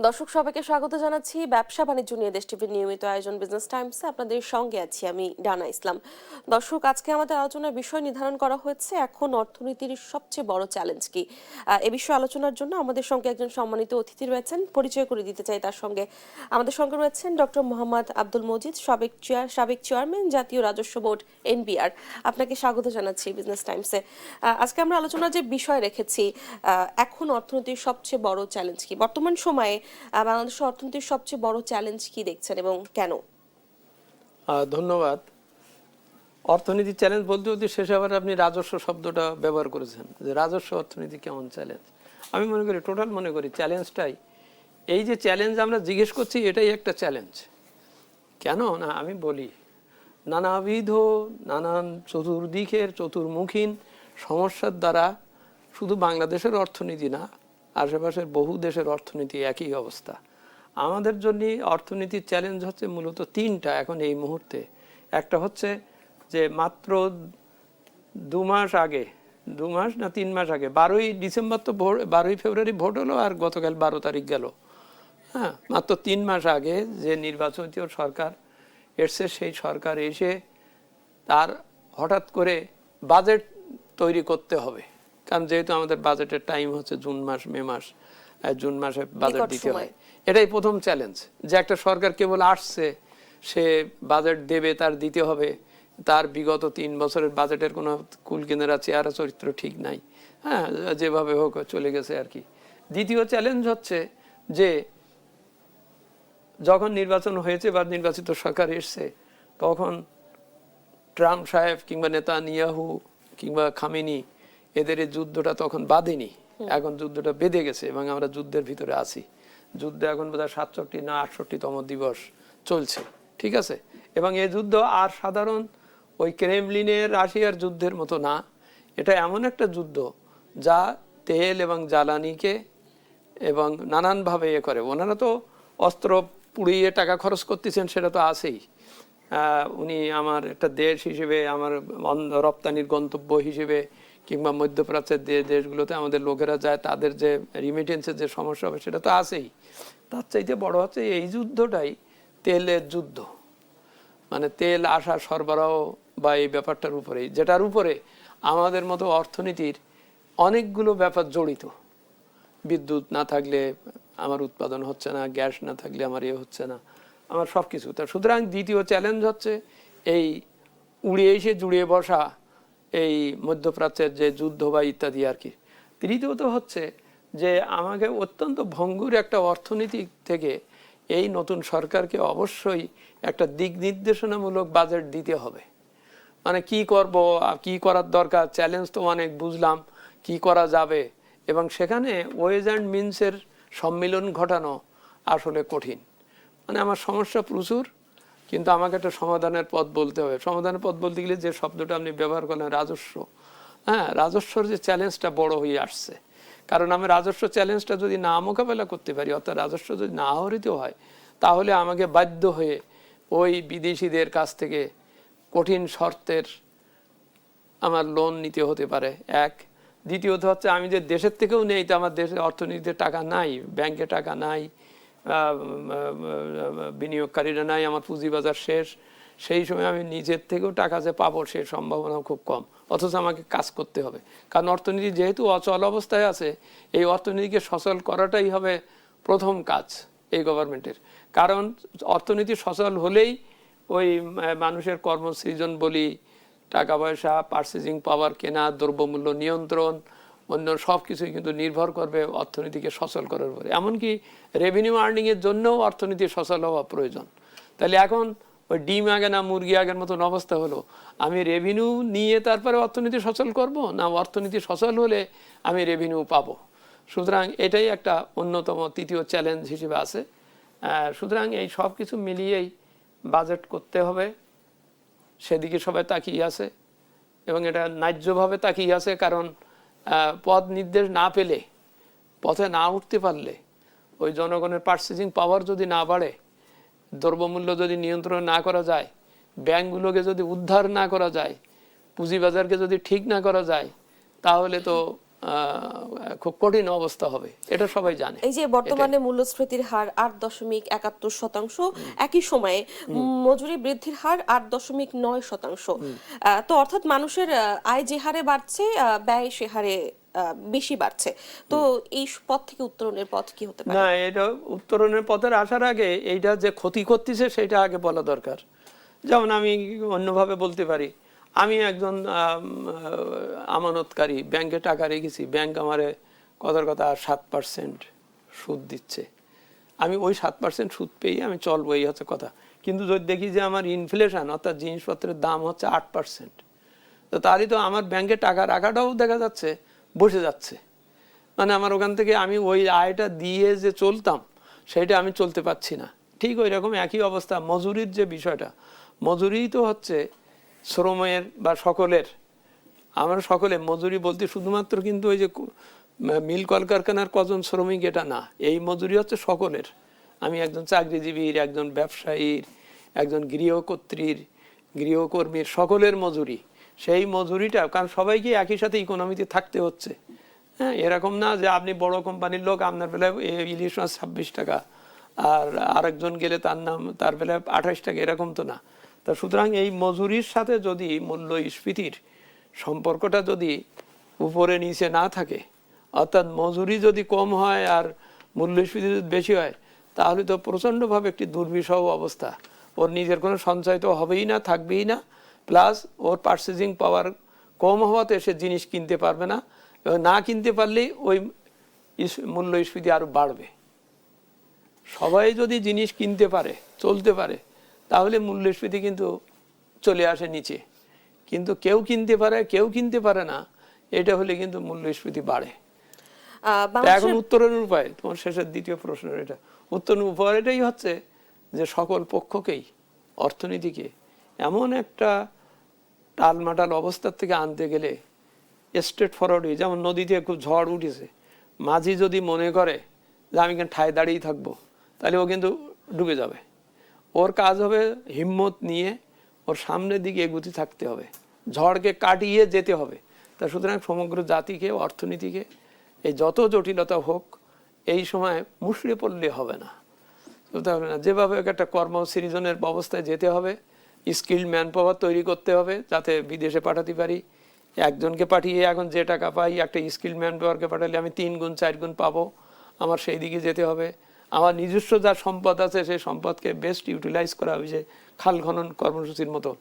দর্শক সবাইকে স্বাগত জানাচ্ছি ব্যবসা বাণিজ্য নিয়ে দেশ টিভির নিয়মিত আয়োজন বিজনেস টাইমসে আপনাদের সঙ্গে আছি আমি ডানা ইসলাম। দর্শক, আজকে আমাদের আলোচনার বিষয় নির্ধারণ করা হয়েছে এখন অর্থনীতির সবচেয়ে বড় চ্যালেঞ্জ কি। এ বিষয়ে আলোচনার জন্য আমাদের সঙ্গে একজন সম্মানিত অতিথি রয়েছেন, পরিচয় করে দিতে চাই তার সঙ্গে। আমাদের সঙ্গে রয়েছেন ডক্টর মোহাম্মদ আব্দুল মজিদ, সাবেক চেয়ারম্যান জাতীয় রাজস্ব বোর্ড এনবিআর। আপনাকে স্বাগত জানাচ্ছি বিজনেস টাইমসে। আজকে আমরা আলোচনার যে বিষয় রেখেছি, এখন অর্থনীতির সবচেয়ে বড় চ্যালেঞ্জ কি, বর্তমান সময়ে বাংলাদেশের অর্থনীতির সবচেয়ে বড় চ্যালেঞ্জ কি দেখছেন এবং কেন? ধন্যবাদ। অর্থনীতির চ্যালেঞ্জ বলতে বলতে শেষে আবার আপনি রাজস্ব শব্দটা ব্যবহার করেছেন, যে রাজস্ব অর্থনীতি কেমন চ্যালেঞ্জ। আমি মনে করি মনে করি চ্যালেঞ্জটাই এই যে চ্যালেঞ্জ আমরা জিজ্ঞেস করছি, এটাই একটা চ্যালেঞ্জ। কেন না আমি বলি, নানাবিধ নানান চতুর্দিকের চতুর্মুখীন সমস্যার দ্বারা শুধু বাংলাদেশের অর্থনীতি না, আশেপাশের বহু দেশের অর্থনীতি একই অবস্থা। আমাদের জন্য অর্থনীতির চ্যালেঞ্জ হচ্ছে মূলত তিনটা এখন এই মুহূর্তে। একটা হচ্ছে যে মাত্র 2 মাস আগে, 2 মাস না 3 মাস আগে 12ই ডিসেম্বর তো 12ই ফেব্রুয়ারি ভোট হলো, আর গতকাল 12 তারিখ গেল। হ্যাঁ, মাত্র 3 মাস আগে যে নির্বাচিত সরকার এসছে, সেই সরকার এসে তার হঠাৎ করে বাজেট তৈরি করতে হবে। কারণ যেহেতু আমাদের বাজেটের টাইম হচ্ছে জুন মাস, মে মাস, জুন মাসে বাজেট দিতে হয়। এটাই প্রথম চ্যালেঞ্জ, যে একটা সরকার কেবল আসছে, সে বাজেট দেবে, তার দিতে হবে। তার বিগত 3 বছরের বাজেটের কোনো কুল কিনারা চেহারা চরিত্র ঠিক নাই। হ্যাঁ, যেভাবে হোক চলে গেছে আর কি। দ্বিতীয় চ্যালেঞ্জ হচ্ছে যে যখন নির্বাচন হয়েছে বা নির্বাচিত সরকার এসছে, তখন ট্রাম্প সাহেব কিংবা নেতানিয়াহু কিংবা খামেনি, এদের এই যুদ্ধটা তখন বাঁধেনি। এখন যুদ্ধটা বেঁধে গেছে এবং আমরা যুদ্ধের ভিতরে আছি। যুদ্ধ এখন বোধহয় 67 না 68তম দিবস চলছে, ঠিক আছে। এবং এই যুদ্ধ আর সাধারণ ওই ক্রেমলিনের রাশিয়ার যুদ্ধের মতো না। এটা এমন একটা যুদ্ধ যা তেল এবং জ্বালানিকে এবং নানানভাবে করে। ওনারা তো অস্ত্র পুড়িয়ে টাকা খরচ করতেছেন, সেটা তো আছেই। উনি আমার একটা দেশ হিসেবে, আমার রপ্তানির গন্তব্য হিসেবে, কিংবা মধ্যপ্রাচ্যের দেশগুলোতে আমাদের লোকেরা যায়, তাদের যে রিমিটেন্সের যে সমস্যা হবে সেটা তো আছেই। তার চাইতে বড় হচ্ছে এই যুদ্ধটাই তেলের যুদ্ধ, মানে তেল আসা সরবরাহ বা এই ব্যাপারটার উপরেই, যেটার উপরে আমাদের মতো অর্থনীতির অনেকগুলো ব্যাপার জড়িত। বিদ্যুৎ না থাকলে আমার উৎপাদন হচ্ছে না, গ্যাস না থাকলে আমার হচ্ছে না, আমার সব কিছু। তা সুতরাং দ্বিতীয় চ্যালেঞ্জ হচ্ছে এই উড়িয়ে এসে জুড়িয়ে বসা এই মধ্যপ্রাচ্যের যে যুদ্ধ বা ইত্যাদি আর কি। তৃতীয়ত হচ্ছে যে আমাকে অত্যন্ত ভঙ্গুর একটা অর্থনীতি থেকে এই নতুন সরকারকে অবশ্যই একটা দিক নির্দেশনামূলক বাজেট দিতে হবে। মানে কি করব, কি করার দরকার, চ্যালেঞ্জ তো অনেক বুঝলাম, কি করা যাবে, এবং সেখানে ওয়েজ অ্যান্ড মিনসের সম্মিলন ঘটানো আসলে কঠিন। মানে আমার সমস্যা প্রচুর, কিন্তু আমাকে একটা সমাধানের পথ বলতে হবে। সমাধানের পথ বলতে গেলে যে শব্দটা আপনি ব্যবহার করলেন, রাজস্ব, হ্যাঁ, রাজস্বর যে চ্যালেঞ্জটা বড় হয়ে আসছে। কারণ আমি রাজস্ব চ্যালেঞ্জটা যদি না মোকাবেলা করতে পারি, অর্থাৎ রাজস্ব যদি না আহরিত হয়, তাহলে আমাকে বাধ্য হয়ে ওই বিদেশিদের কাছ থেকে কঠিন শর্তের আমার লোন নিতে হতে পারে, এক। দ্বিতীয়ত হচ্ছে আমি যে দেশের থেকেও নেই, তো আমার দেশের অর্থনীতিতে টাকা নাই, ব্যাংকে টাকা নাই, বিনিয়োগকারীরা নাই, আমার পুঁজিবাজার শেষ। সেই সময় আমি নিজের থেকেও টাকা যে পাবো সে সম্ভাবনা খুব কম, অথচ আমাকে কাজ করতে হবে। কারণ অর্থনীতি যেহেতু অচল অবস্থায় আছে, এই অর্থনীতিকে সচল করাটাই হবে প্রথম কাজ এই গভর্নমেন্টের। কারণ অর্থনীতি সচল হলেই ওই মানুষের কর্মসৃজন বলি, টাকা পয়সা, পারচেজিং পাওয়ার, কেনা, দ্রব্যমূল্য নিয়ন্ত্রণ, অন্য সব কিছুই কিন্তু নির্ভর করবে অর্থনীতিকে সচল করার উপরে। এমনকি রেভিনিউ আর্নিংয়ের জন্যও অর্থনীতি সচল হওয়া প্রয়োজন। তাহলে এখন ওই ডিম আগে না মুরগি আগের মতন অবস্থা হলো। আমি রেভিনিউ নিয়ে তারপরে অর্থনীতি সচল করব, না অর্থনীতি সচল হলে আমি রেভিনিউ পাবো? সুতরাং এটাই একটা অন্যতম তৃতীয় চ্যালেঞ্জ হিসেবে আছে। সুতরাং এই সব কিছু মিলিয়েই বাজেট করতে হবে, সেদিকে সবাই তাকিয়ে আছে এবং এটা ন্যায্যভাবে তাকিয়ে আছে। কারণ পথ নির্দেশ না পেলে, পথে না উঠতে পারলে, ওই জনগণের পারচেজিং পাওয়ার যদি না বাড়ে, দ্রব্যমূল্য যদি নিয়ন্ত্রণ না করা যায়, ব্যাংকগুলোকে যদি উদ্ধার না করা যায়, পুঁজিবাজারকে যদি ঠিক না করা যায়, তাহলে তো খুব কঠিন অবস্থা হবে, এটা সবাই জানে। এই যে বর্তমানে মূল্যস্ফীতির হার 8.71%, একই সময়ে মজুরি বৃদ্ধির হার 8.9%। তো অর্থাৎ মানুষের আয় যে হারে বাড়ছে, ব্যয় সে হারে বেশি বাড়ছে। তো এই পথ থেকে উত্তরণের পথ কি হতে পারে? না, এটা উত্তরণের পথের আসার আগে এইটা যে ক্ষতি করতেছে সেটা আগে বলা দরকার। যেমন আমি অন্যভাবে বলতে পারি, আমি একজন আমানতকারী, ব্যাংকে টাকা রেখেছি, ব্যাংক আমারে কথার কথা 7% সুদ দিচ্ছে, আমি ওই 7% সুদ পেয়ে আমি চলবো, এই হচ্ছে কথা। কিন্তু যদি দেখি যে আমার ইনফ্লেশন অর্থাৎ জিনিসপত্রের দাম হচ্ছে 8%, তো তারই তো আমার ব্যাংকে টাকা রাখাটাও দেখা যাচ্ছে বসে যাচ্ছে। মানে আমার ওখান থেকে আমি ওই আয়টা দিয়ে যে চলতাম সেটা আমি চলতে পারছি না। ঠিক ওই রকম একই অবস্থা মজুরির যে বিষয়টা, মজুরি তো হচ্ছে শ্রমের বা সকলের, আমরা সকলে মজুরি বলতে শুধুমাত্র কিন্তু ওই যে মিল কলকারখানার কজন শ্রমিক এটা না, এই মজুরি হচ্ছে সকলের। আমি একজন চাকরিজীবীর, একজন ব্যবসায়ীর, একজন গৃহকর্ত্রীর, গৃহকর্মীর, সকলের মজুরি। সেই মজুরিটা, কারণ সবাইকে একই সাথে ইকোনমিতে থাকতে হচ্ছে। হ্যাঁ, এরকম না যে আপনি বড় কোম্পানির লোক, আপনার বেলায় ইলিশ মাছ 26 টাকা, আর আরেকজন গেলে তার বেলায় 28 টাকা, এরকম তো না। তা সুতরাং এই মজুরির সাথে যদি মূল্যস্ফীতির সম্পর্কটা যদি উপরে নিচে না থাকে, অর্থাৎ মজুরি যদি কম হয় আর মূল্যস্ফীতি যদি বেশি হয়, তাহলে তো প্রচণ্ডভাবে একটি দুর্বিষহ অবস্থা। ওর নিজের কোনো সঞ্চয় তো হবেই না, থাকবেই না, প্লাস ওর পারচেজিং পাওয়ার কম হওয়াতে সে জিনিস কিনতে পারবে না, না কিনতে পারলেই ওই মূল্যস্ফীতি আরো বাড়বে। সবাই যদি জিনিস কিনতে পারে, চলতে পারে, তাহলে মূল্যস্ফীতি কিন্তু চলে আসে নিচে। কিন্তু কেউ কিনতে পারে, কেউ কিনতে পারে না, এটা হলে কিন্তু মূল্যস্ফীতি বাড়ে। এখন উত্তরের উপায়, তোমার শেষের দ্বিতীয় প্রশ্ন, এটা উত্তরের উপায় এটাই হচ্ছে যে সকল পক্ষকেই, অর্থনীতিকে এমন একটা টালমাটাল অবস্থার থেকে আনতে গেলে স্ট্রেট ফরওয়ার্ডই, যেমন নদীতে খুব ঝড় উঠেছে, মাঝি যদি মনে করে যে আমি কেন ঠায় দাঁড়িয়ে থাকবো, তাহলে ও কিন্তু ডুবে যাবে। ওর কাজ হবে হিম্মত নিয়ে ওর সামনের দিকে এগুতে থাকতে হবে, ঝড়কে কাটিয়ে যেতে হবে। তা সুতরাং সমগ্র জাতিকে, অর্থনীতিকে, এই যত জটিলতা হোক, এই সময় মুষড়ে পড়লে হবে না, যেভাবে একটা কর্ম সৃজনের ব্যবস্থায় যেতে হবে, স্কিল্ড ম্যান পাওয়ার তৈরি করতে হবে যাতে বিদেশে পাঠাতে পারি। একজনকে পাঠিয়ে এখন যে টাকা পাই, একটা স্কিল্ড ম্যান পাওয়ারকে পাঠালে আমি 3 গুণ 4 গুণ পাবো, আমার সেই দিকে যেতে হবে। আমার নিজস্ব যা সম্পদ আছে সেই সম্পদকে বেস্ট ইউটিলাইজ করা হবে, যে খাল খনন কর্মসূচির মতন,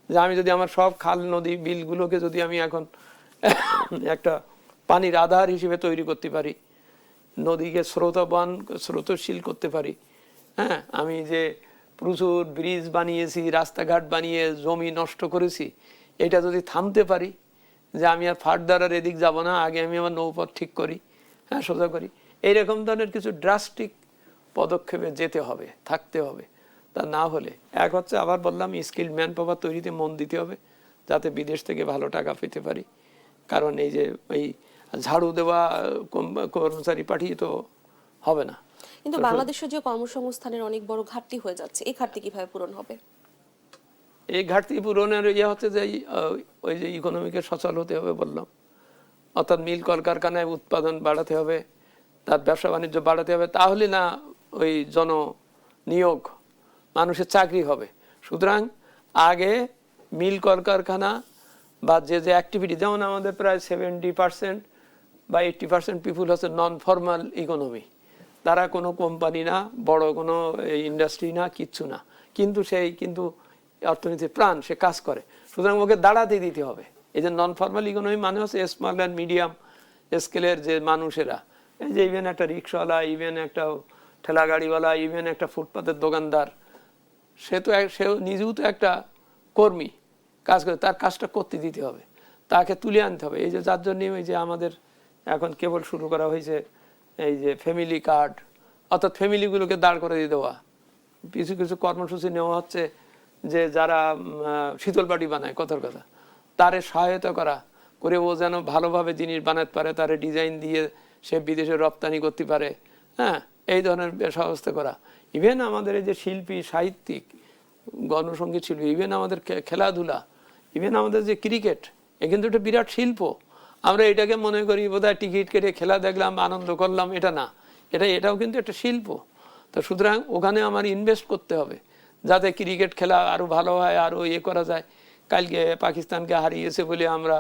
যে আমি যদি আমার সব খাল নদী বিলগুলোকে যদি আমি এখন একটা পানির আধার হিসেবে তৈরি করতে পারি, নদীকে স্রোতশীল করতে পারি, হ্যাঁ, আমি যে প্রচুর ব্রিজ বানিয়েছি, রাস্তাঘাট বানিয়ে জমি নষ্ট করেছি, এটা যদি থামতে পারি, যে আমি আর ফার্দার আর এদিক যাব না, আগে আমি আমার নৌপথ ঠিক করি, হ্যাঁ, সোজা করি, এইরকম ধরনের কিছু ড্রাস্টিক পদক্ষেপে যেতে হবে, থাকতে হবে। তা না হলে এক হচ্ছে, আবার বললাম, স্কিল ম্যান পাওয়ার তৈরিতে মন দিতে হবে যাতে বিদেশ থেকে ভালো টাকা পেতে পারি। কারণ এই যে এই ঝাড়ু দেওয়া কর্মচারী পাঠিয়ে তো হবে না। কিন্তু বাংলাদেশে যে কর্মসংস্থানের অনেক বড় ঘাটতি হয়ে যাচ্ছে, এই ঘাটতি কিভাবে পূরণ হবে? এই ঘাটতি পূরণের ইয়ে হচ্ছে যে ওই যে ইকোনমিকে সচল হতে হবে বললাম, অর্থাৎ মিল কলকারখানায় উৎপাদন বাড়াতে হবে, তার ব্যবসা বাণিজ্য বাড়াতে হবে, তাহলে না ওই জননিয়োগ, মানুষের চাকরি হবে। সুতরাং আগে মিল কলকারখানা বা যে যে অ্যাক্টিভিটি, যেমন আমাদের প্রায় 70% বা 80% পিপুল হচ্ছে নন ফর্মাল ইকোনমি, তারা কোনো কোম্পানি না, বড় কোনো ইন্ডাস্ট্রি না, কিচ্ছু না, কিন্তু সেই কিন্তু অর্থনীতির প্রাণ, সে কাজ করে। সুতরাং ওকে দাঁড়াতে দিতে হবে। এই যে নন ফর্মাল ইকোনমি মানে হচ্ছে স্মল অ্যান্ড মিডিয়াম স্কেলের যে মানুষেরা, এই যে ইভেন একটা রিক্সাওয়ালা, ইভেন একটা ঠেলা গাড়িওয়ালা, ইভেন একটা ফুটপাতের দোকানদার, সেও নিজেও তো একটা কর্মী, কাজ করে, তার কাজটা করতে দিতে হবে, তাকে তুলে আনতে হবে। এই যে যার জন্য এই যে আমাদের এখন কেবল শুরু করা হয়েছে এই যে ফ্যামিলি কার্ড, অর্থাৎ ফ্যামিলিগুলোকে দাঁড় করে দিয়ে দেওয়া, কিছু কিছু কর্মসূচি নেওয়া হচ্ছে, যে যারা শীতল পাটি বানায়, কথার কথা, তারে সহায়তা করা করে ও যেন ভালোভাবে জিনিস বানাতে পারে, তারে ডিজাইন দিয়ে সে বিদেশে রপ্তানি করতে পারে, হ্যাঁ, এই ধরনের ব্যবস্থা করা। ইভেন আমাদের এই যে শিল্পী, সাহিত্যিক, গণসঙ্গীত শিল্পী, ইভেন আমাদের খেলাধুলা, ইভেন আমাদের যে ক্রিকেট, এ কিন্তু একটা বিরাট শিল্প। আমরা এটাকে মনে করি বোধহয় টিকিট কেটে খেলা দেখলাম আনন্দ করলাম, এটা না, এটাও কিন্তু একটা শিল্প। তো সুতরাং ওখানে আমার ইনভেস্ট করতে হবে যাতে ক্রিকেট খেলা আরো ভালো হয়, আরো করা যায়। কালকে পাকিস্তানকে হারিয়েছে বলে আমরা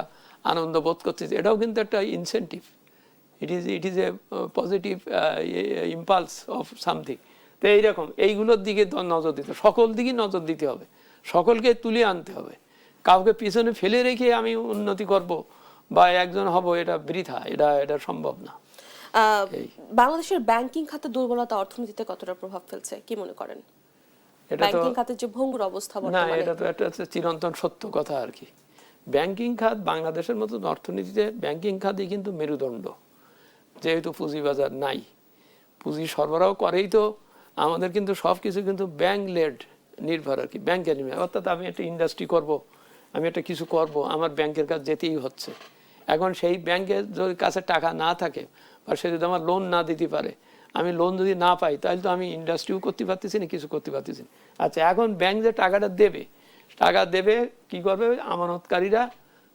আনন্দ বোধ করতেছি, এটাও কিন্তু একটা incentive. It is a positive impulse of something. তো এইরকম এইগুলোর দিকে নজর দিতে, সকল দিকে নজর দিতে হবে, সকলকে তুলে আনতে হবে। কাউকে পিছনে ফেলে রেখে আমি উন্নতি করব বা একজন হব, এটা বৃথা, এটা সম্ভব না। বাংলাদেশের ব্যাংকিং খাতের দুর্বলতা অর্থনীতিতে কতটা প্রভাব ফেলছে কি মনে করেন? এটা তো ব্যাংকিং খাতের যে ভঙ্গুর অবস্থা না, বর্তমানে, এটা তো একটা চিরন্তন সত্য কথা আর কি। ব্যাংকিং খাত বাংলাদেশের মতো অর্থনীতিতে ব্যাংকিং খাতই কিন্তু মেরুদণ্ড। যেহেতু পুঁজিবাজার নাই, পুঁজি সরবরাহ করেই তো আমাদের কিন্তু সবকিছু কিন্তু ব্যাংক লেড নির্ভর আর কি, ব্যাংকের নির্ভর। অর্থাৎ আমি একটা ইন্ডাস্ট্রি করব, আমি একটা কিছু করব, আমার ব্যাংকের কাছে যেতেই হচ্ছে। এখন সেই ব্যাংকের যদি কাছে টাকা না থাকে বা সে যদি আমার লোন না দিতে পারে, আমি লোন যদি না পাই, তাহলে তো আমি ইন্ডাস্ট্রিও করতে পারতেছি না, কিছু করতে পারতেছি না। আচ্ছা, এখন ব্যাংক যে টাকাটা দেবে কি করবে? আমানতকারীরা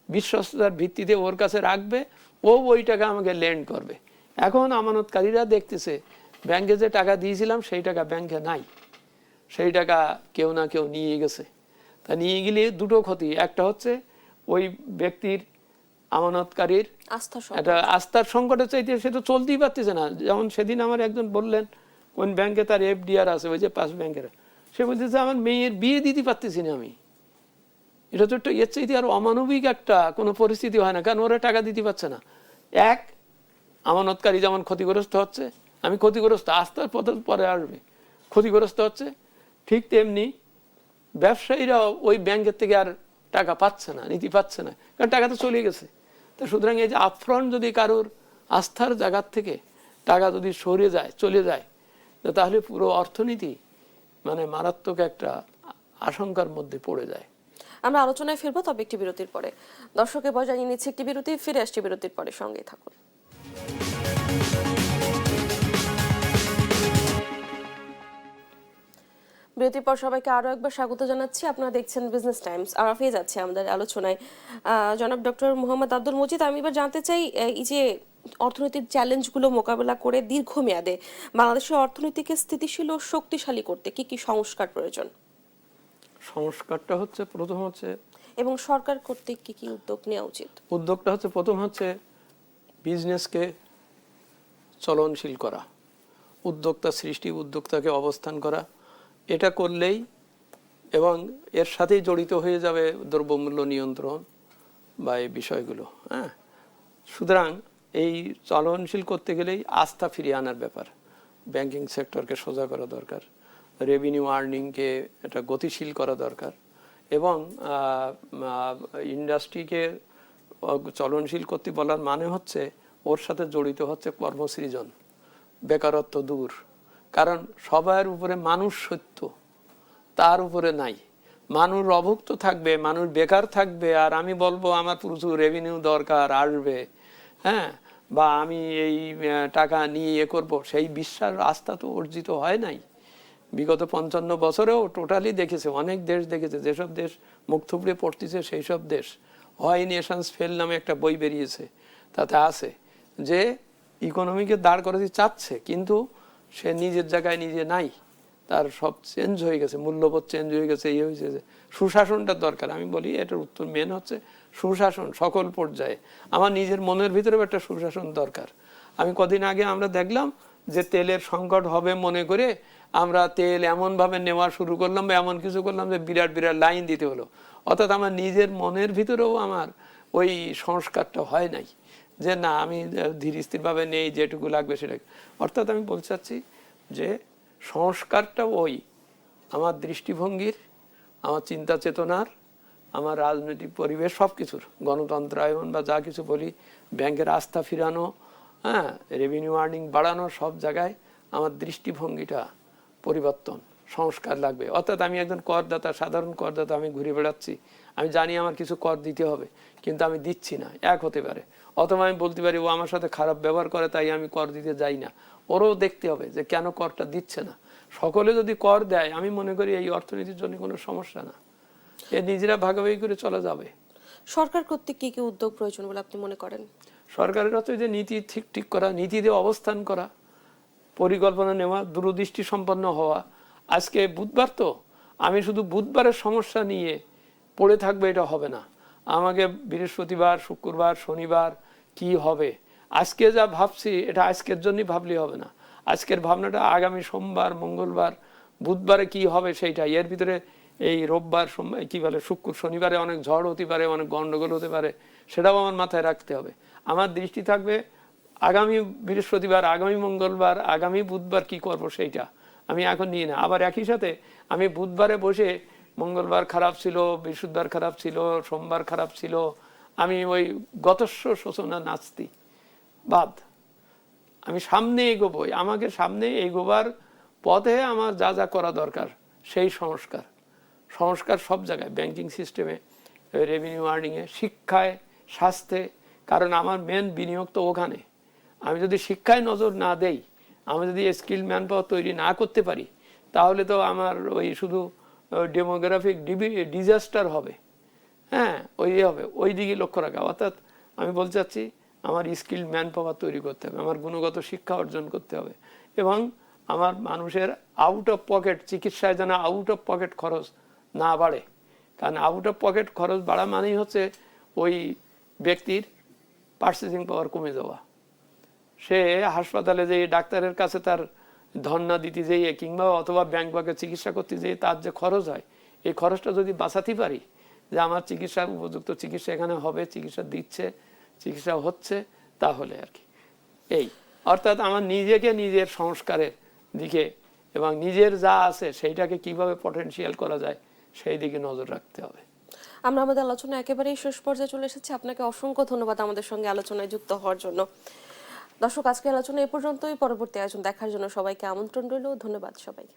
বিশ্বস্ততার ভিত্তিতে ওর কাছে রাখবে, ও ওই টাকা আমাকে লেন্ড করবে। এখন আমানতকারীরা দেখতেছে ব্যাংকে যে টাকা দিয়েছিলাম সেই টাকা ব্যাংকে নাই, সেই টাকা কেউ না কেউ নিয়ে গেছে। তা নিয়ে গেলে দুটো ক্ষতি, একটা হচ্ছে ওই ব্যক্তির আমানতকারীর একটা আস্থার সংকটের চাইতে সে তো চলতেই পারতেছে না। যেমন সেদিন আমার একজন বললেন কোন ব্যাংকে তার এফডিআর আছে, ওই যে পাঁচ ব্যাংকের, সে বলতেছে আমার মেয়ের বিয়ে দিতে পারতেছি না আমি। এটা তো একটা এর চাইতে আর অমানবিক একটা কোনো পরিস্থিতি হয় না, কারণ ওরা টাকা দিতে পারছে না। এক, আমানতকারী যেমন ক্ষতিগ্রস্ত হচ্ছে, আমি ক্ষতিগ্রস্ত, আস্থার পরে আসবে, ক্ষতিগ্রস্ত হচ্ছে, ঠিক তেমনি ব্যবসায়ীরাও ওই ব্যাংকের থেকে আর টাকা পাচ্ছে না, নিতে পারছে না, কারণ টাকা তো চলে গেছে। তো সুতরাং এই যে আপফ্রন্ট যদি কারোর আস্থার জায়গার থেকে টাকা যদি সরে যায়, চলে যায়, তাহলে পুরো অর্থনীতি মানে মারাত্মক একটা আশঙ্কার মধ্যে পড়ে যায়। আমরা আলোচনায় ফিরবো, তবে একটি বিরতির পরে। দর্শকের বয় জানিয়ে নিচ্ছে একটি বিরতি, ফিরে আসছি বিরতির পরে, সঙ্গেই থাকুন। বিরতির পর সবাইকে আরো একবার স্বাগত জানাচ্ছি। আপনারা দেখছেন বিজনেস টাইমস, আর ফিরে যাচ্ছে আমাদের আলোচনায় জনাব ডক্টর মোহাম্মদ আব্দুল মজিদ। আমি এবার জানতে চাই, এই যে অর্থনীতির চ্যালেঞ্জগুলো মোকাবেলা করে দীর্ঘমেয়াদে বাংলাদেশের অর্থনীতিকে স্থিতিশীল ও শক্তিশালী করতে কি কি সংস্কার প্রয়োজন? সংস্কারটা হচ্ছে প্রথম হচ্ছে, এবং সরকার কর্তৃক কি কি উদ্যোগ নেওয়া উচিত? উদ্যোগটা হচ্ছে প্রথম হচ্ছে বিজনেসকে চলনশীল করা, উদ্যোক্তা সৃষ্টি, উদ্যোক্তাকে অবস্থান করা। এটা করলেই, এবং এর সাথেই জড়িত হয়ে যাবে দ্রব্যমূল্য নিয়ন্ত্রণ বা এই বিষয়গুলো। হ্যাঁ, সুতরাং এই চলনশীল করতে গেলেই আস্থা ফিরিয়ে আনার ব্যাপার। ব্যাংকিং সেক্টরকে সোজা করা দরকার, রেভিনিউ আর্নিংকে এটা গতিশীল করা দরকার, এবং ইন্ডাস্ট্রিকে চলনশীল করতে বলার মানে হচ্ছে ওর সাথে জড়িত হচ্ছে কর্মসৃজন, বেকারত্ব দূর। কারণ সবার উপরে মানুষ সত্য, তার উপরে নাই। মানুষ অভুক্ত থাকবে, মানুষ বেকার থাকবে, আর আমি বলবো আমার প্রচুর রেভিনিউ দরকার আসবে, হ্যাঁ, বা আমি এই টাকা নিয়ে করব, সেই বিশ্বাস আস্থা তো অর্জিত হয় নাই। বিগত 55 বছরেও টোটালি দেখেছে, অনেক দেশ দেখেছে, যেসব দেশ মুখ থুবড়ে পড়তেছে সেই সব দেশ, হয় নেশনস ফেল নামে একটা বই বেরিয়েছে, তাতে আছে যে ইকোনমিকে দাঁড় করাতে চাচ্ছে, কিন্তু সে নিজের জায়গায় নিজে নাই, তার সব চেঞ্জ হয়ে গেছে, মূল্যবোধ চেঞ্জ হয়ে গেছে, ইয়ে হয়েছে। সুশাসনটা দরকার। আমি বলি এটার উত্তর মেন হচ্ছে সুশাসন সকল পর্যায়ে। আমার নিজের মনের ভিতরেও একটা সুশাসন দরকার। আমি কদিন আগে আমরা দেখলাম যে তেলের সংকট হবে মনে করে আমরা তেল এমনভাবে নেওয়া শুরু করলাম বা এমন কিছু করলাম যে বিরাট বিরাট লাইন দিতে হলো। অর্থাৎ আমার নিজের মনের ভিতরেও আমার ওই সংস্কারটা হয় নাই, যে না আমি ধীর স্থিরভাবে নেই, যেটুকু লাগবে সেটা। অর্থাৎ আমি বলতে চাচ্ছি যে সংস্কারটা ওই আমার দৃষ্টিভঙ্গির, আমার চিন্তা চেতনার, আমার রাজনৈতিক পরিবেশ, সব কিছুর, গণতন্ত্রায়ন বা যা কিছু বলি, ব্যাংকের আস্থা ফিরানো, হ্যাঁ, রেভিনিউ আর্নিং বাড়ানো, সব জায়গায় আমার দৃষ্টিভঙ্গিটা পরিবর্তন, সংস্কার লাগবে। অর্থাৎ আমি একজন করদাতা, সাধারণ করদাতা, আমি ঘুরে বেড়াচ্ছি, আমি জানি আমার কিছু কর দিতে হবে, কিন্তু আমি দিচ্ছি না, এক হতে পারে। অথবা আমি বলতে পারি ও আমার সাথে খারাপ ব্যবহার করে তাই আমি কর দিতে যাই না। ওরও দেখতে হবে যে কেন করটা দিচ্ছে না। সকলে যদি কর দেয়, আমি মনে করি এই অর্থনীতির জন্য কোনো সমস্যা না, এ নিজেরা ভাগাভাগি করে চলে যাবে। সরকার কর্তৃক কি কি উদ্যোগ প্রয়োজন বলে আপনি মনে করেন? সরকারের হচ্ছে যে নীতি ঠিক করা, নীতিতে অবস্থান করা, পরিকল্পনা নেওয়া, দূরদৃষ্টি সম্পন্ন হওয়া। আজকে বুধবার, তো আমি শুধু বুধবারের সমস্যা নিয়ে পড়ে থাকবে এটা হবে না। আমাকে বৃহস্পতিবার, শুক্রবার, শনিবার কি হবে, আজকে যা ভাবছি এটা আজকের জন্যই ভাবলেই হবে না। আজকের ভাবনাটা আগামী সোমবার, মঙ্গলবার, বুধবারে কি হবে সেইটা। এর ভিতরে এই রোববার, সোমবার, কি বলে, শুক্র, শনিবারে অনেক ঝড় হতে পারে, অনেক গন্ডগোল হতে পারে, সেটাও আমার মাথায় রাখতে হবে। আমার দৃষ্টি থাকবে আগামী বৃহস্পতিবার, আগামী মঙ্গলবার, আগামী বুধবার কি করব সেইটা আমি এখন নিয়ে না। আবার একই সাথে আমি বুধবারে বসে মঙ্গলবার খারাপ ছিল, বৃহস্পতিবার খারাপ ছিল, সোমবার খারাপ ছিল, আমি ওই গতস্ব শোচনা নাস্তি বাদ। আমি সামনে এগোবো, আমাকে সামনে এগোবার পথে আমার যা যা করা দরকার সেই সংস্কার সব জায়গায়, ব্যাংকিং সিস্টেমে, রেভিনিউ আর্নিংয়ে, শিক্ষায়, স্বাস্থ্যে। কারণ আমার মেন বিনিয়োগ তো ওখানে। আমি যদি শিক্ষায় নজর না দেই, আমি যদি স্কিল ম্যান পাওয়ার তৈরি না করতে পারি, তাহলে তো আমার ওই শুধু ডেমোগ্রাফিক ডিজাস্টার হবে। হ্যাঁ, ওই হবে, ওই দিকে লক্ষ্য রাখা। অর্থাৎ আমি বলতে চাচ্ছি আমার স্কিল ম্যান পাওয়ার তৈরি করতে হবে, আমার গুণগত শিক্ষা অর্জন করতে হবে, এবং আমার মানুষের আউট অফ পকেট চিকিৎসায় যেন আউট অফ পকেট খরচ না বাড়ে। কারণ আউট অফ পকেট খরচ বাড়া মানেই হচ্ছে ওই ব্যক্তির পার্চেসিং পাওয়ার কমে যাওয়া। সে হাসপাতালে যেয়ে ডাক্তারের কাছে তার ধর্ণা দিতে যেয়ে কিংবা অথবা ব্যাংক বাকে চিকিৎসা করতে যেয়ে তার যে খরচ হয়, এই খরচটা যদি বাঁচাতে পারি, যে আমার চিকিৎসার উপযুক্ত চিকিৎসা এখানে হবে, চিকিৎসা দিচ্ছে, চিকিৎসা হচ্ছে, তাহলে আর কি। এই অর্থাৎ আমার নিজেকে নিজের সংস্কারের দিকে এবং নিজের যা আছে সেইটাকে কিভাবে পটেনশিয়াল করা যায় সেই দিকে নজর রাখতে হবে। আমরা আমাদের আলোচনা একেবারেই শেষ পর্যায়ে চলে এসেছি। আপনাকে অসংখ্য ধন্যবাদ আমাদের সঙ্গে আলোচনায় যুক্ত হওয়ার জন্য। দর্শক, আজকের আলোচনা এ পর্যন্তই। পরবর্তী আয়োজন দেখার জন্য সবাইকে আমন্ত্রণ রইল। ধন্যবাদ সবাইকে।